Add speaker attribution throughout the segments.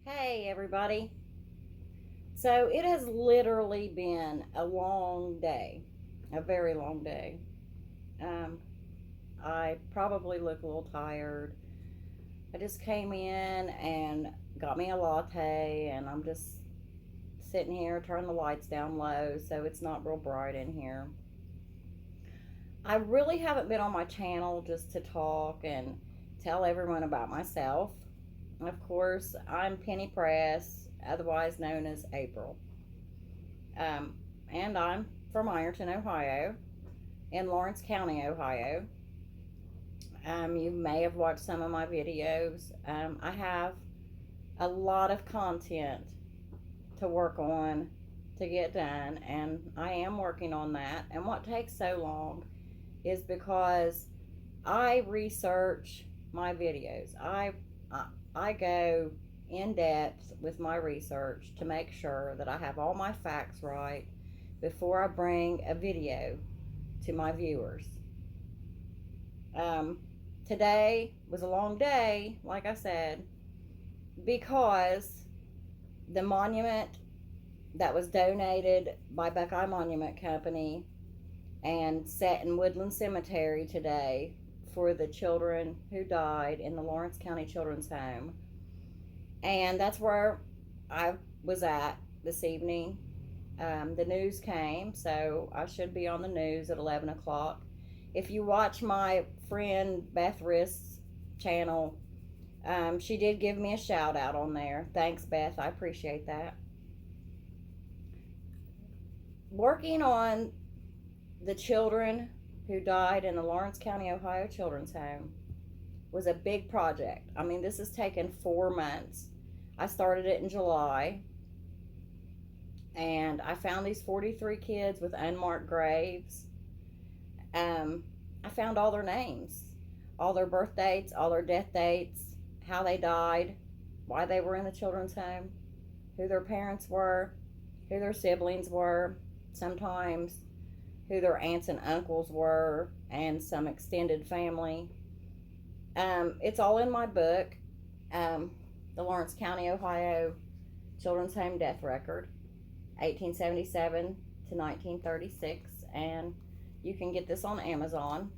Speaker 1: Hey, everybody. So it has literally been a long day, a very long day. Um, I probably look a little tired. I just came in and got me a latte, and I'm just sitting here, turning the lights down low so it's not real bright in here. I really haven't been on my channel just to talk and tell everyone about myself. Of course, I'm Penny Press, otherwise known as April. Um, and I'm from Ironton, Ohio, in Lawrence County, Ohio. You may have watched some of my videos. I have a lot of content to work on to get done, and I am working on that. And what takes so long is because I research my videos. I go in depth with my research to make sure that I have all my facts right before I bring a video to my viewers. Um, Today was a long day, like I said, because the monument that was donated by Buckeye Monument Company and set in Woodland Cemetery today for the children who died in the Lawrence County Children's Home. And that's where I was at this evening. The news came, so I should be on the news at 11 o'clock. If you watch my friend Beth Rist's channel, she did give me a shout out on there. Thanks, Beth. I appreciate that. Working on the children who died in the Lawrence County, Ohio Children's Home was a big project. I mean, this has taken 4 months. I started it in July, and I found these 43 kids with unmarked graves. I found all their names, all their birth dates, all their death dates, how they died, why they were in the children's home, who their parents were, who their siblings were, sometimes who their aunts and uncles were, and some extended family. It's all in my book, um, the Lawrence County, Ohio Children's Home Death Record, 1877 to 1936, and you can get this on Amazon.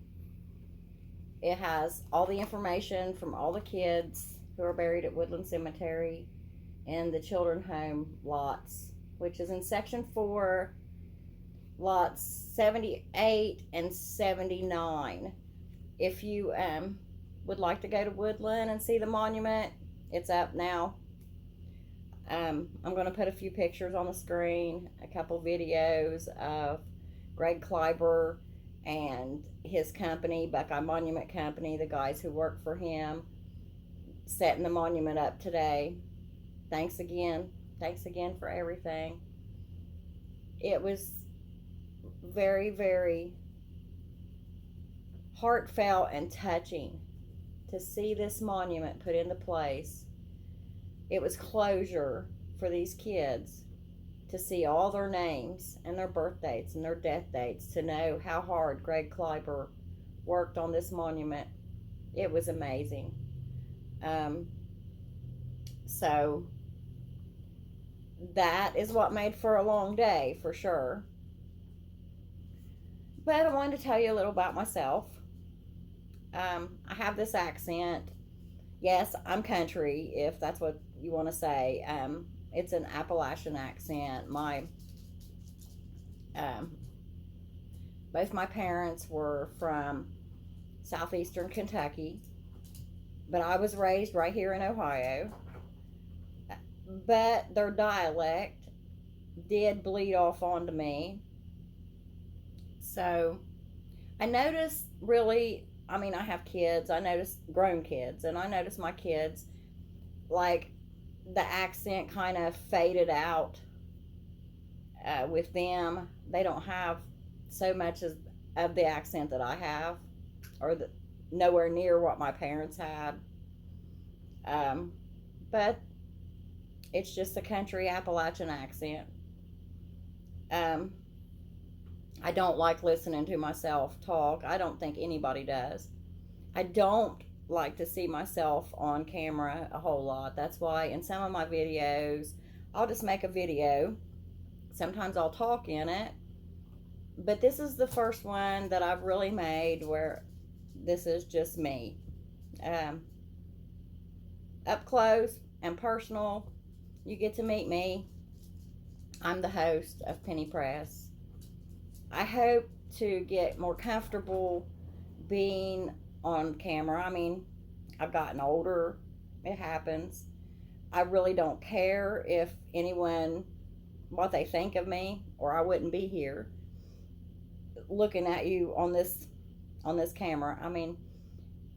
Speaker 1: It has all the information from all the kids who are buried at Woodland Cemetery and the children home lots, which is in section 4, lots 78 and 79. If you would like to go to Woodland and see the monument, it's up now. I'm going to put a few pictures on the screen, a couple videos of Greg Kleiber and his company, Buckeye Monument Company, the guys who work for him, setting the monument up today. Thanks again. Thanks again for everything. It was very, very heartfelt and touching to see this monument put into place. It was closure for these kids to see all their names and their birth dates and their death dates, to know how hard Greg Kleiber worked on this monument. It was amazing. Um, so that is what made for a long day for sure. But I wanted to tell you a little about myself. I have this accent. Yes, I'm country, if that's what you want to say. It's an Appalachian accent. Um, Both my parents were from southeastern Kentucky, but I was raised right here in Ohio. But their dialect did bleed off onto me. So I noticed really, I mean, I have kids, I notice grown kids, and I notice my kids, like, the accent kind of faded out with them. They don't have so much as of the accent that I have, or nowhere near what my parents had. Um, but it's just a country Appalachian accent. Um, I don't like listening to myself talk. I don't think anybody does. I don't like to see myself on camera a whole lot. That's why in some of my videos, I'll just make a video. Sometimes I'll talk in it. But this is the first one that I've really made where this is just me. Um, Up close and personal, you get to meet me. I'm the host of Penny Press. I hope to get more comfortable being on camera. I mean, I've gotten older. It happens. I really don't care if anyone, what they think of me, or I wouldn't be here looking at you on this camera. I mean,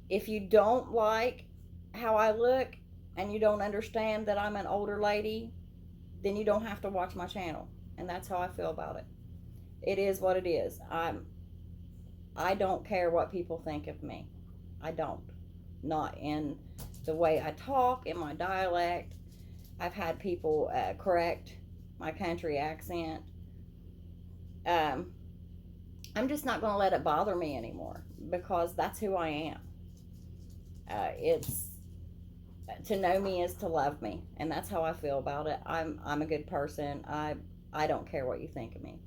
Speaker 1: if you don't like how I look and you don't understand that I'm an older lady, then you don't have to watch my channel. And that's how I feel about it. It is what it is. I don't care what people think of me. I don't. Not in the way I talk, in my dialect. I've had people correct my country accent. I'm just not going to let it bother me anymore because that's who I am. It's to know me is to love me, and that's how I feel about it. I'm a good person. I don't care what you think of me.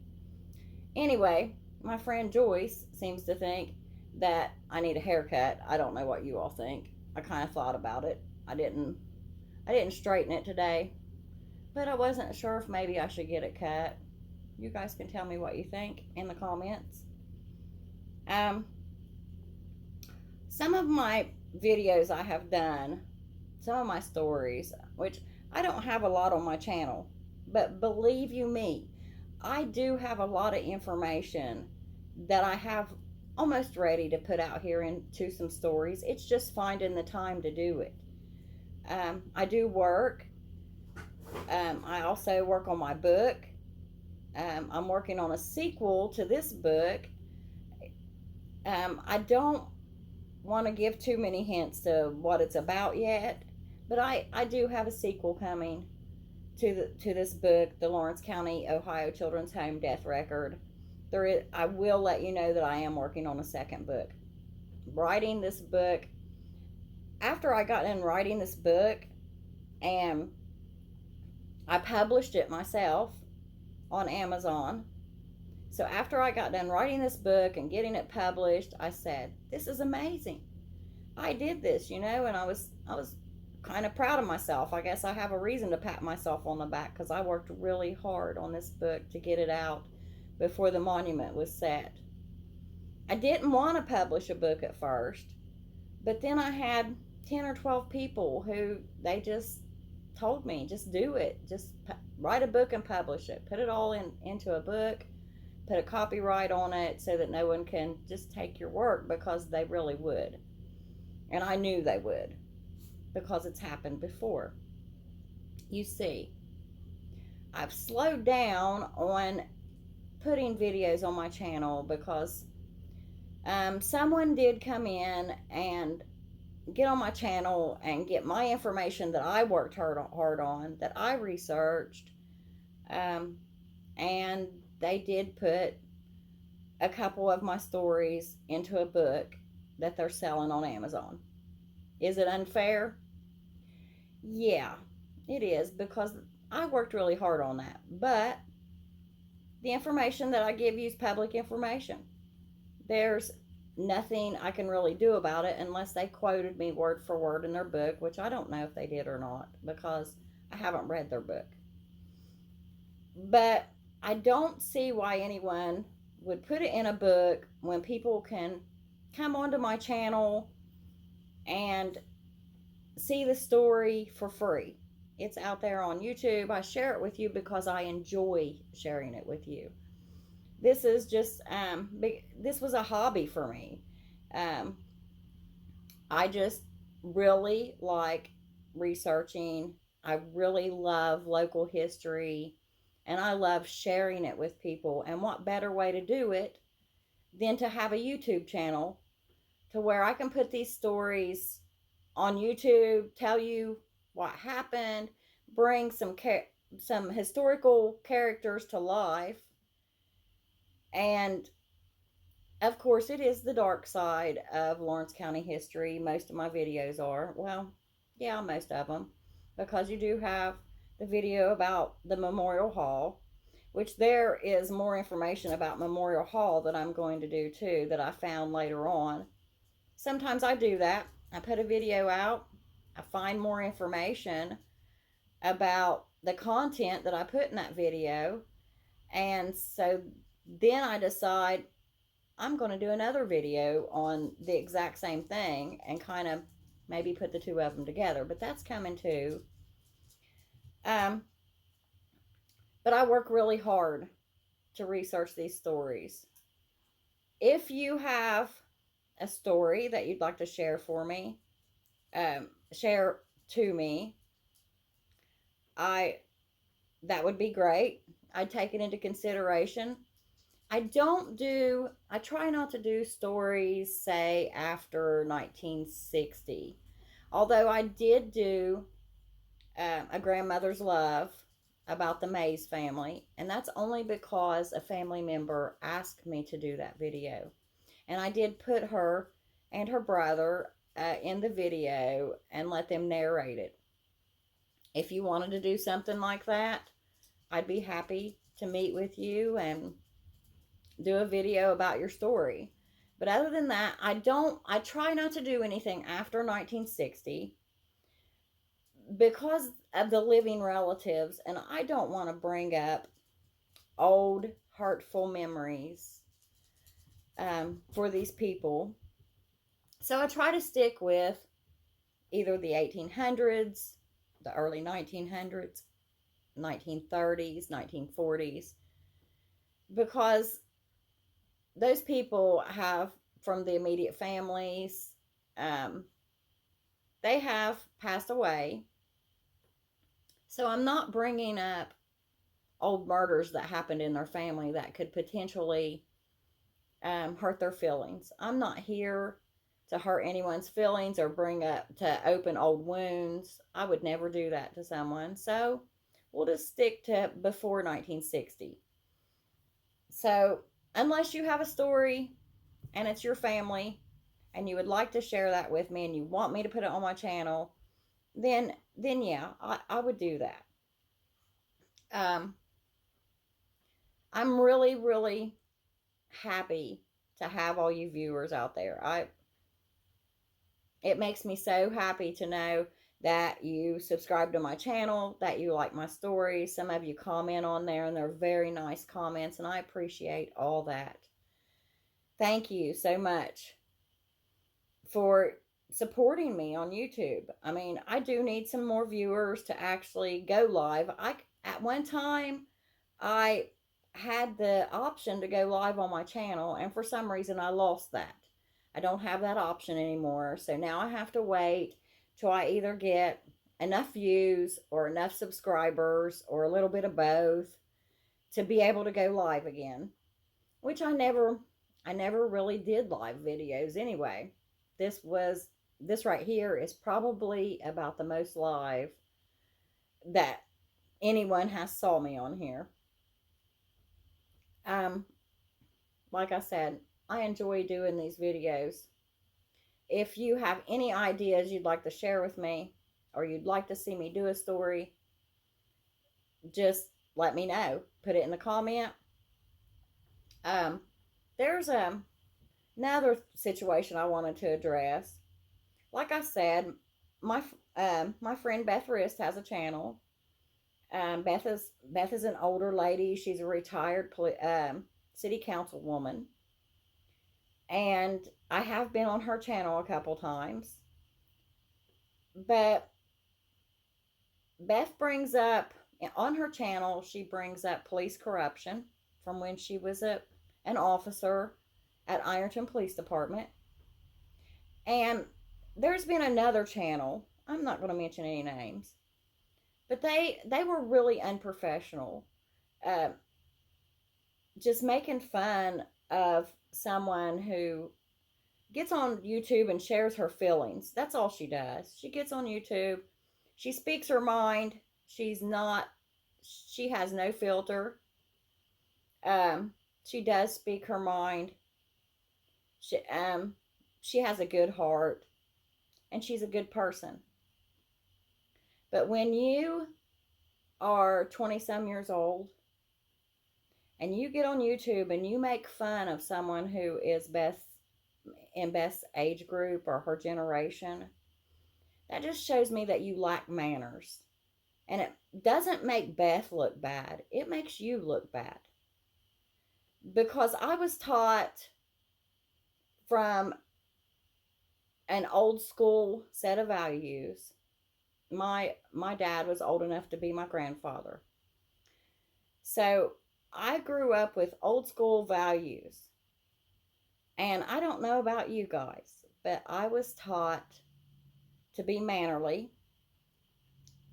Speaker 1: Anyway, my friend Joyce seems to think that I need a haircut. I don't know what you all think. I kind of thought about it. I didn't straighten it today, but I wasn't sure if maybe I should get it cut. You guys can tell me what you think in the comments. Some of my videos I have done, some of my stories, which I don't have a lot on my channel, but believe you me, I do have a lot of information that I have almost ready to put out here into some stories. It's just finding the time to do it. I do work. I also work on my book. I'm working on a sequel to this book. I don't want to give too many hints to what it's about yet, but I do have a sequel coming to this book, the Lawrence County, Ohio Children's Home Death Record. I will let you know that I am working on a second book. Writing this book, after I got in writing this book, and I published it myself on Amazon. So after I got done writing this book and getting it published, I said, this is amazing. I did this, and I was kind of proud of myself. I guess I have a reason to pat myself on the back because I worked really hard on this book to get it out before the monument was set. I didn't want to publish a book at first, but then I had 10 or 12 people who they just told me, just do it. Just write a book and publish it. Put it all into a book. Put a copyright on it so that no one can just take your work, because they really would. And I knew they would because it's happened before. You see, I've slowed down on putting videos on my channel because someone did come in and get on my channel and get my information that I worked hard on, that I researched, and they did put a couple of my stories into a book that they're selling on Amazon. Is it unfair? Yeah, it is, because I worked really hard on that. But the information that I give you is public information. There's nothing I can really do about it unless they quoted me word for word in their book, which I don't know if they did or not because I haven't read their book. But I don't see why anyone would put it in a book when people can come onto my channel and see the story for free. It's out there on YouTube. I share it with you because I enjoy sharing it with you. This is just, this was a hobby for me. I just really like researching. I really love local history, and I love sharing it with people. And what better way to do it than to have a YouTube channel to where I can put these stories on YouTube, tell you what happened, bring some historical characters to life, and Of course, it is the dark side of Lawrence County history. Most of my videos are. Well, yeah, most of them. Because you do have the video about the Memorial Hall, which there is more information about Memorial Hall that I'm going to do too, that I found later on. Sometimes I do that. I put a video out, I find more information about the content that I put in that video, and so then I decide I'm going to do another video on the exact same thing and kind of maybe put the two of them together. But that's coming too. Um, but I work really hard to research these stories. If you have a story that you'd like to share for me, share to me, I that would be great. I'd take it into consideration. I try not to do stories, say, after 1960. Although I did do A Grandmother's Love about the Mays family, and that's only because a family member asked me to do that video. And I did put her and her brother in the video and let them narrate it. If you wanted to do something like that, I'd be happy to meet with you and do a video about your story. But other than that, I try not to do anything after 1960 because of the living relatives, and I don't want to bring up old, hurtful memories for these people. So I try to stick with either the 1800s, the early 1900s, 1930s, 1940s, because those people have, from the immediate families, they have passed away. So I'm not bringing up old murders that happened in their family that could potentially hurt their feelings. I'm not here to hurt anyone's feelings or to open old wounds. I would never do that to someone. So we'll just stick to before 1960. So unless you have a story and it's your family and you would like to share that with me and you want me to put it on my channel, then yeah, I would do that. I'm really, really happy to have all you viewers out there. It makes me so happy to know that you subscribe to my channel, that you like my stories. Some of you comment on there, and they're very nice comments, and I appreciate all that. Thank you so much for supporting me on YouTube. I mean, I do need some more viewers to actually go live. At one time, I had the option to go live on my channel, and for some reason I lost that. I don't have that option anymore. So now I have to wait till I either get enough views or enough subscribers or a little bit of both to be able to go live again, which I never really did live videos anyway. This right here is probably about the most live that anyone has saw me on here. Like I said, I enjoy doing these videos. If you have any ideas you'd like to share with me, or you'd like to see me do a story, just let me know. Put it in the comment. There's another situation I wanted to address. Like I said, my friend Beth Rist has a channel. Beth is an older lady. She's a retired city councilwoman, and I have been on her channel a couple times. But Beth brings up on her channel, she brings up police corruption from when she was an officer at Ironton Police Department. And there's been another channel, I'm not going to mention any names, but they were really unprofessional, just making fun of someone who gets on YouTube and shares her feelings. That's all she does. She gets on YouTube, she speaks her mind. She has no filter. She does speak her mind. She has a good heart and she's a good person. But when you are 20 some years old and you get on YouTube and you make fun of someone who is best age group or her generation, that just shows me that you lack manners. And it doesn't make Beth look bad, it makes you look bad. Because I was taught from an old school set of values. My dad was old enough to be my grandfather. So I grew up with old school values. And I don't know about you guys, but I was taught to be mannerly,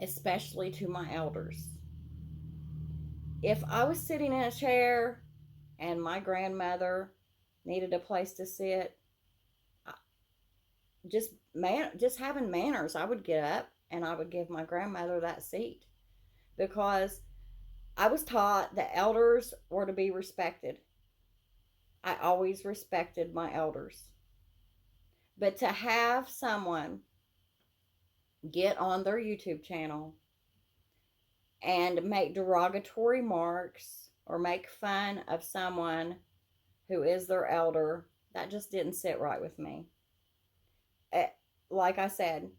Speaker 1: especially to my elders. If I was sitting in a chair and my grandmother needed a place to sit, just having manners, I would get up and I would give my grandmother that seat, because I was taught that elders were to be respected. I always respected my elders. But to have someone get on their YouTube channel and make derogatory marks or make fun of someone who is their elder, that just didn't sit right with me. Like I said,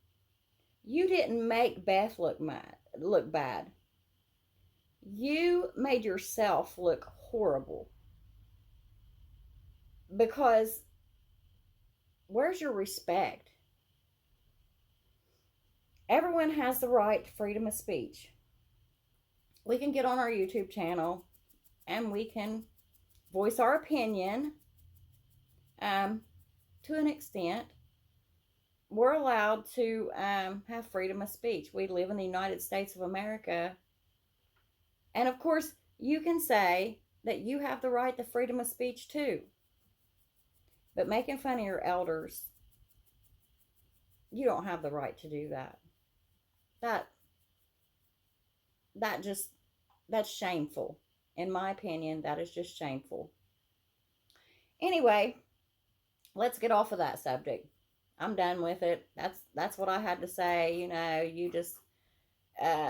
Speaker 1: you didn't make Beth look bad. You made yourself look horrible. Because where's your respect? Everyone has the right to freedom of speech. We can get on our YouTube channel and we can voice our opinion to an extent. We're allowed to have freedom of speech. We live in the United States of America. And of course, you can say that you have the right to freedom of speech too. But making fun of your elders, you don't have the right to do that. That's shameful. In my opinion, that is just shameful. Anyway, let's get off of that subject. I'm done with it. That's what I had to say. You just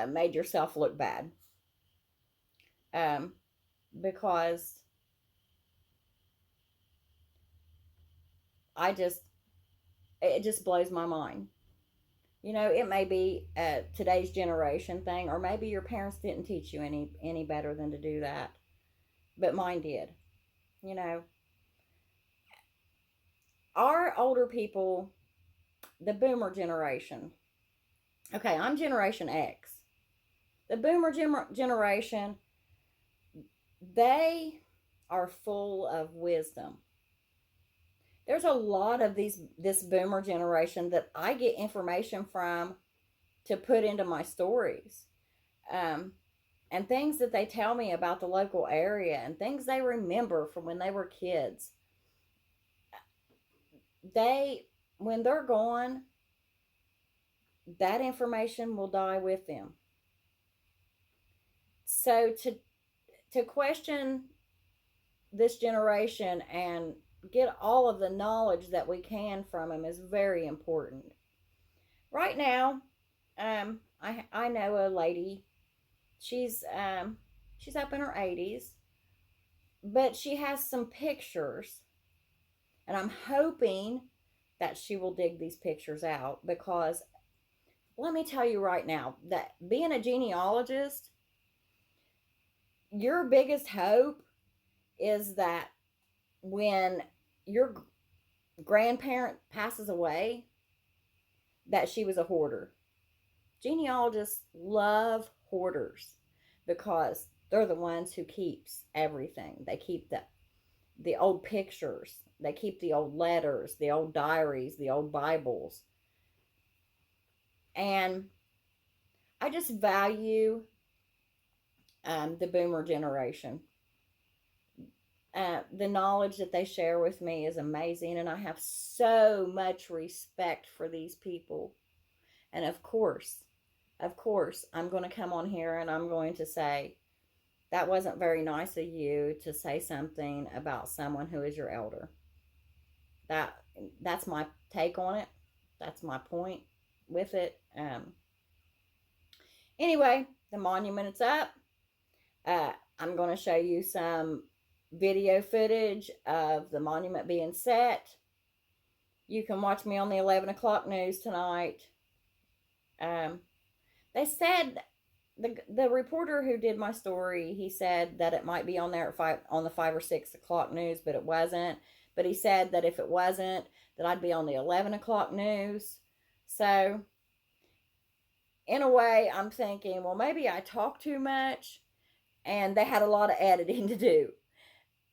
Speaker 1: made yourself look bad. Because it just blows my mind. It may be today's generation thing, or maybe your parents didn't teach you any better than to do that, but mine did. Our older people, the boomer generation. Okay, I'm Generation X. The boomer generation, they are full of wisdom. There's a lot of this boomer generation that I get information from to put into my stories. And things that they tell me about the local area and things they remember from when they were kids. When they're gone, that information will die with them. So to question this generation and get all of the knowledge that we can from them is very important. Right now, I know a lady. She's up in her 80s, but she has some pictures, and I'm hoping that she will dig these pictures out, because let me tell you right now that being a genealogist, your biggest hope is that when your grandparent passes away, that she was a hoarder. Genealogists love hoarders because they're the ones who keeps everything. They keep the old pictures. They keep the old letters, the old diaries, the old Bibles. And I just value the boomer generation. The knowledge that they share with me is amazing, and I have so much respect for these people. And of course, I'm going to come on here and I'm going to say, that wasn't very nice of you to say something about someone who is your elder. that that's my take on it. That's my point with it. Anyway, the monument is up. I'm going to show you some video footage of the monument being set. You can watch me on the 11 o'clock news tonight. They said the reporter who did my story, he said that it might be on there at on the 5 or 6 o'clock news, but it wasn't. But he said that if it wasn't, that I'd be on the 11 o'clock news. So in a way, I'm thinking, well, maybe I talk too much, and they had a lot of editing to do.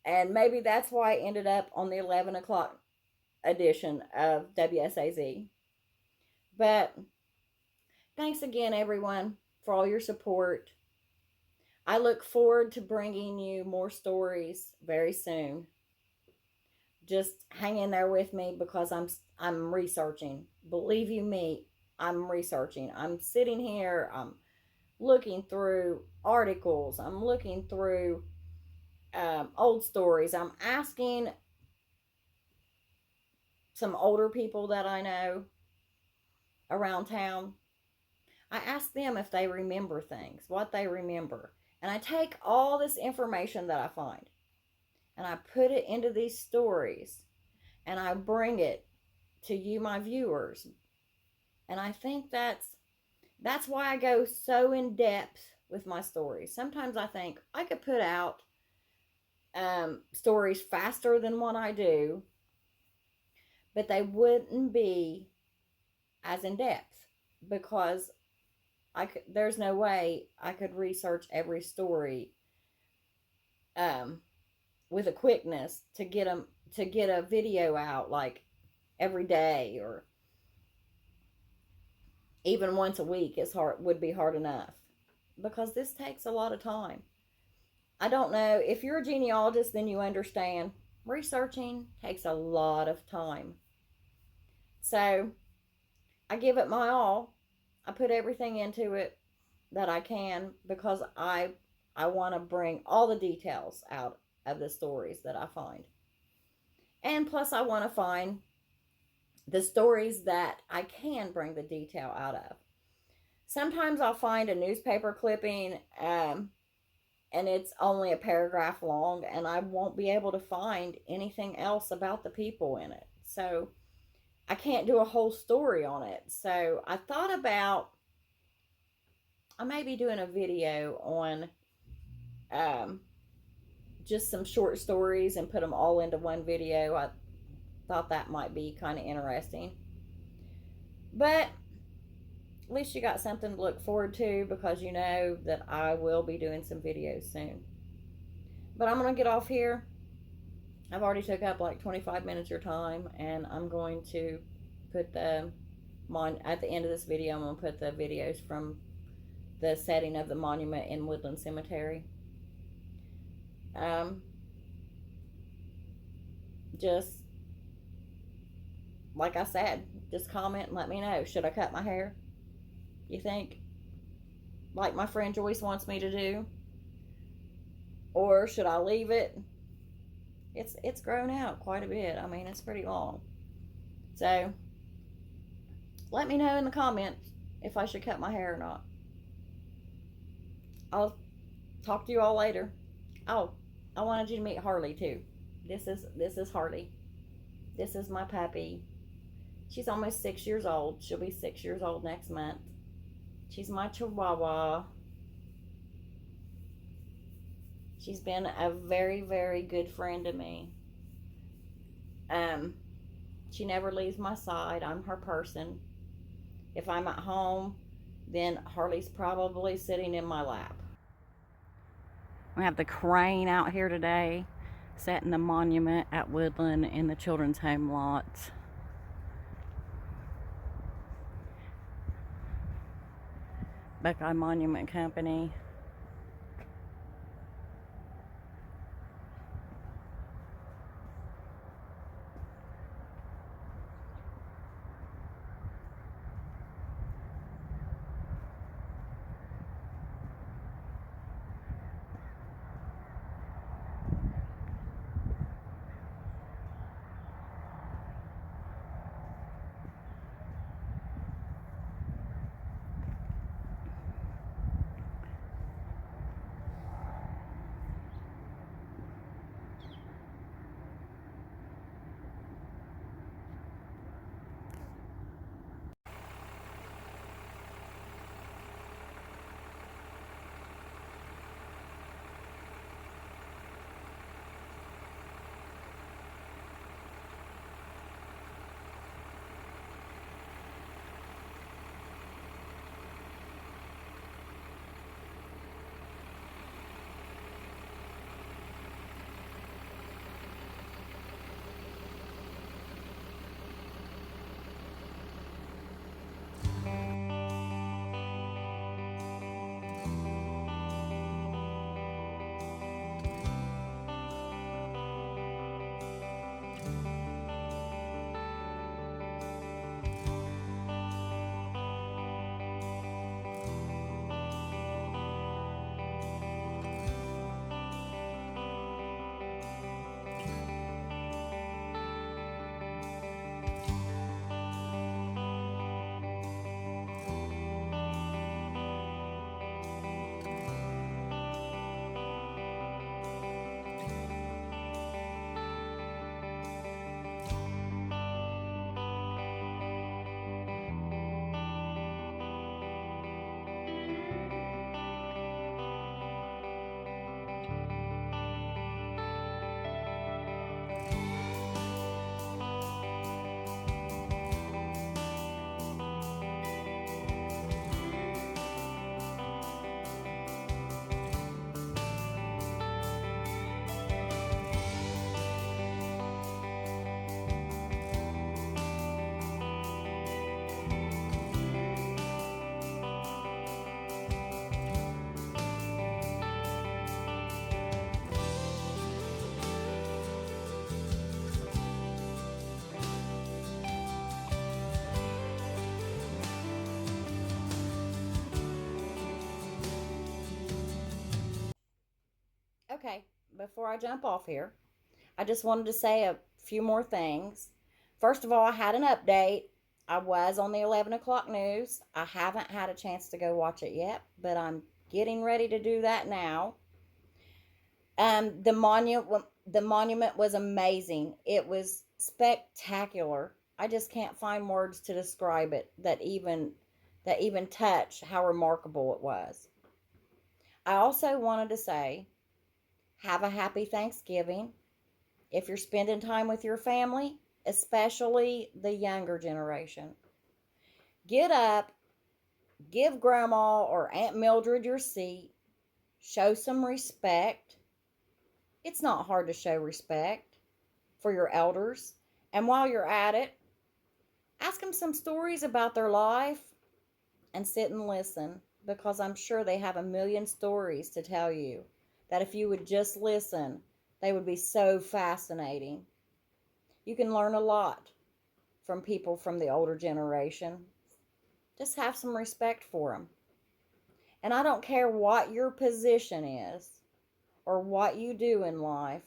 Speaker 1: And maybe that's why I ended up on the 11 o'clock edition of WSAZ. But thanks again, everyone, for all your support. I look forward to bringing you more stories very soon. Just hang in there with me because I'm researching. Believe you me, I'm researching. I'm sitting here, I'm looking through articles, I'm looking through old stories. I'm asking some older people that I know around town. I ask them if they remember things, what they remember. And I take all this information that I find and I put it into these stories and I bring it to you, my viewers. And I think that's why I go so in depth with my stories. Sometimes I think I could put out stories faster than what I do, but they wouldn't be as in depth because there's no way I could research every story with a quickness to get a video out like every day or even once a week. Would be hard enough because this takes a lot of time. I don't know if you're a genealogist, then you understand researching takes a lot of time. So I give it my all. I put everything into it that I can because I want to bring all the details out of the stories that I find. And plus I want to find the stories that I can bring the detail out of. Sometimes I'll find a newspaper clipping and it's only a paragraph long and I won't be able to find anything else about the people in it. So I can't do a whole story on it. So I thought about I may be doing a video on just some short stories and put them all into one video. I thought that might be kind of interesting. But at least you got something to look forward to because you know that I will be doing some videos soon. But I'm going to get off here. I've already took up like 25 minutes of your time, and I'm going to put at the end of this video, I'm going to put the videos from the setting of the monument in Woodland Cemetery. Just like I said, just comment and let me know. Should I cut my hair? You think? Like my friend Joyce wants me to do? Or should I leave it? It's grown out quite a bit. I mean, it's pretty long. So, let me know in the comments if I should cut my hair or not. I'll talk to you all later. Oh, I wanted you to meet Harley too. This is Harley. This is my puppy. She's almost 6 years old. She'll be 6 years old next month. She's my Chihuahua. She's been a very, very good friend to me. She never leaves my side. I'm her person. If I'm at home, then Harley's probably sitting in my lap. We have the crane out here today, setting the monument at Woodland in the children's home lots. Buckeye Monument Company. Okay, before I jump off here, I just wanted to say a few more things. First of all, I had an update. I was on the 11 o'clock news. I haven't had a chance to go watch it yet, but I'm getting ready to do that now. The monument was amazing. It was spectacular. I just can't find words to describe it that even touch how remarkable it was. I also wanted to say, have a happy Thanksgiving. If you're spending time with your family, especially the younger generation, get up, give Grandma or Aunt Mildred your seat, show some respect. It's not hard to show respect for your elders. And while you're at it, ask them some stories about their life and sit and listen, because I'm sure they have a million stories to tell you that if you would just listen, they would be so fascinating. You can learn a lot from people from the older generation. Just have some respect for them. And I don't care what your position is or what you do in life,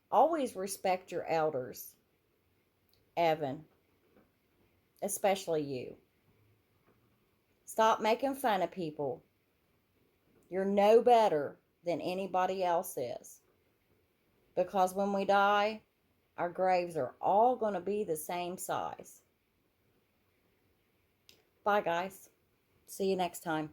Speaker 1: always respect your elders. Evan, especially you. Stop making fun of people. You're no better than anybody else is. Because when we die, our graves are all going to be the same size. Bye, guys. See you next time.